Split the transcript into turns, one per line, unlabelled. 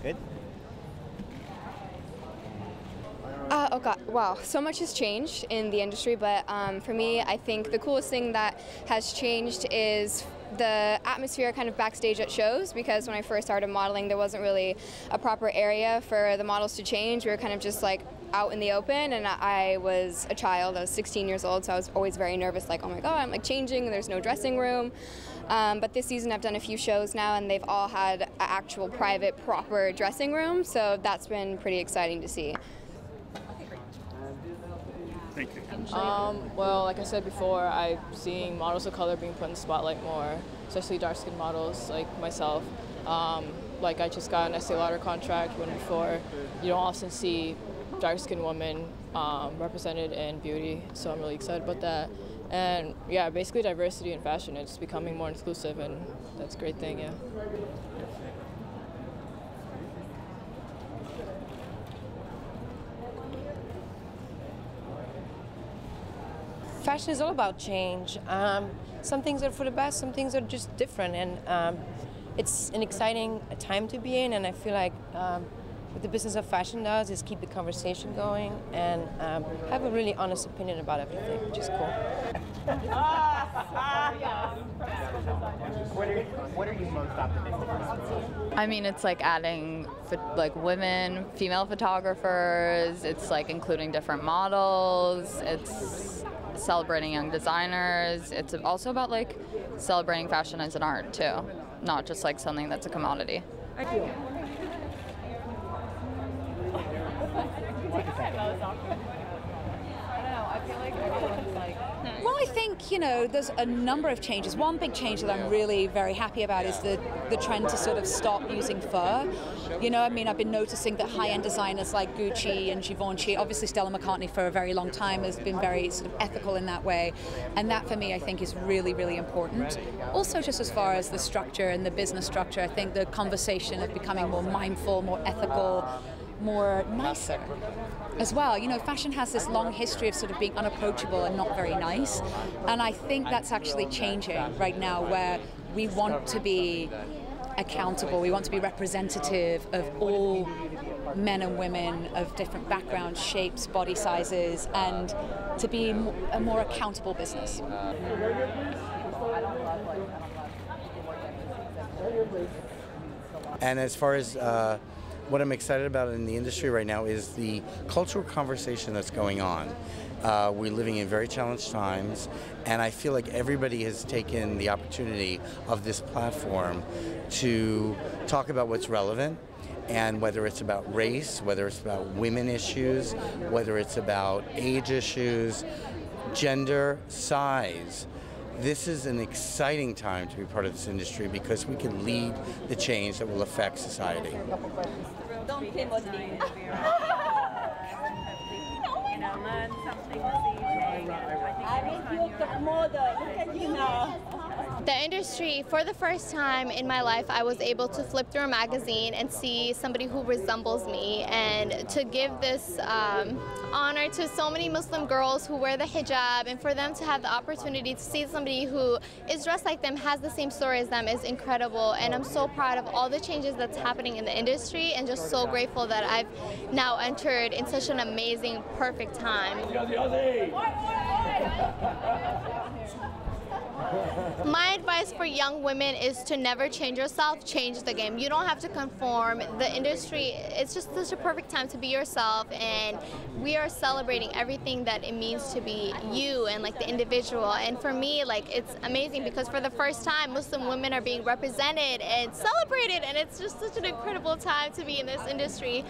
outfit?
Oh God, wow, so much has changed in the industry, but for me, I think the coolest thing that has changed is the atmosphere kind of backstage at shows, because when I first started modeling, there wasn't really a proper area for the models to change. We were kind of just like out in the open, and I was a child. I was 16 years old, so I was always very nervous, like, oh my God, I'm like changing, and there's no dressing room. But this season I've done a few shows now, and they've all had an actual private, proper dressing room, so that's been pretty exciting to see.
Thank you.
Well, like I said before, I'm seeing models of color being put in the spotlight more, especially dark-skinned models like myself. Like I just got an Estee Lauder contract when before you don't often see dark-skinned women represented in beauty, so I'm really excited about that. And yeah, basically diversity in fashion, it's becoming more inclusive, and that's a great thing, yeah.
Fashion is all about change. Some things are for the best, some things are just different, and it's an exciting time to be in, and I feel like what the business of fashion does is keep the conversation going and have a really honest opinion about everything, which is cool.
What are you most optimistic about?
I mean, it's like adding like women, female photographers, it's like including different models, it's celebrating young designers. It's also about like celebrating fashion as an art too, not just like something that's a commodity.
Well, I think, you know, there's a number of changes. One big change that I'm really very happy about is the trend to sort of stop using fur. You know, I mean, I've been noticing that high-end designers like Gucci and Givenchy, obviously Stella McCartney for a very long time has been very sort of ethical in that way. And that for me, I think, is really, really important. Also, just as far as the structure and the business structure, I think the conversation of becoming more mindful, more ethical, more nicer as well. You know, fashion has this long history of sort of being unapproachable and not very nice, and I think that's actually changing right now, where we want to be accountable, we want to be representative of all men and women of different backgrounds, shapes, body sizes, and to be a more accountable business.
And as far as what I'm excited about in the industry right now is the cultural conversation that's going on. We're living in very challenged times, and I feel like everybody has taken the opportunity of this platform to talk about what's relevant, and whether it's about race, whether it's about women issues, whether it's about age issues, gender, size. This is an exciting time to be part of this industry because we can lead the change that will affect society.
Don't be motivated. Learn something this evening. I think you look the model. Look at you now.
The industry, for the first time in my life, I was able to flip through a magazine and see somebody who resembles me, and to give this honor to so many Muslim girls who wear the hijab, and for them to have the opportunity to see somebody who is dressed like them, has the same story as them, is incredible. And I'm so proud of all the changes that's happening in the industry, and just so grateful that I've now entered in such an amazing, perfect time. My advice for young women is to never change yourself, change the game. You don't have to conform. The industry, it's just such a perfect time to be yourself, and we are celebrating everything that it means to be you and like the individual. And for me, like, it's amazing because for the first time, Muslim women are being represented and celebrated, and it's just such an incredible time to be in this industry.